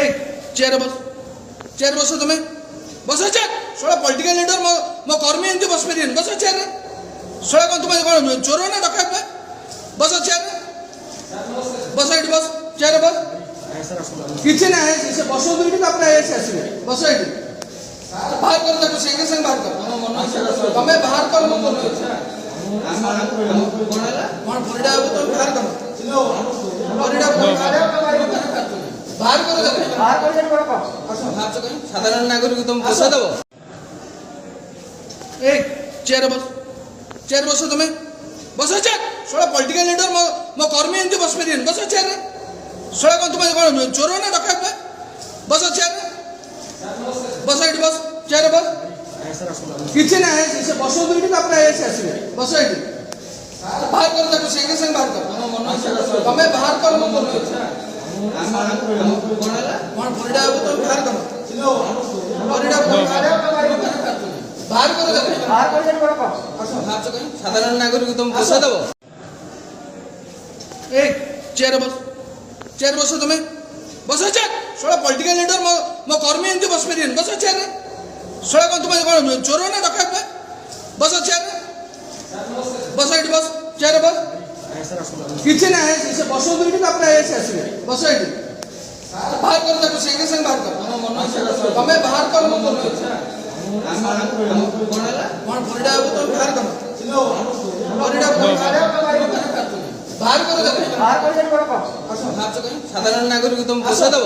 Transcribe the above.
एक चेयर बस तुम्हें बस चेयर सोळा पॉलिटिकल लीडर मो कर्मी एमती बस पारे बस चेयर सोळा कौन तुम्हें कौन चोर ना डकायत बस चेयर बस ये बस चेयर बस किसी ना है बस अपना आसवे बस ये बाहर कर देखो संगे संगे बाहर कर तुम्हें बाहर कर मो कर भरीडा तो बाहर कर भरीडा बाहर कर साधारण नागरिक तुम पैसा देव एक चेयर बस तुम्हें बस चेयर सोळा पॉलिटिकल लीडर मो कर्मी एमती बस पारे बस चेयर सोळा कौन तुम्हें कौन चोर ना डकायत बस चेयर बस ये बस चेयर बस किसी ना है बस अपना आसवे बस ये बाहर कर देखो संगे संगे बाहर कर तुम्हें बाहर कर मो कर भरीडा तो बाहर कर भरीडा बाहर कर साधारण नागरिक तुम पैसा देव एक चेयर बस तुम्हें बस चेयर सोळा पॉलिटिकल लीडर मो कर्मी एमती बस पारे बस चेयर सोळा कौन तुम्हें कौन चोर ना डकायत बस चेयर बस ये बस चेयर बस किसी ना है बस अपना आसवे बस ये बाहर कर देखो संगे संगे बाहर कर तुम्हें बाहर कर मो कर भरीडा तो बाहर कर भरीडा बाहर कर साधारण नागरिक तुम पैसा देव।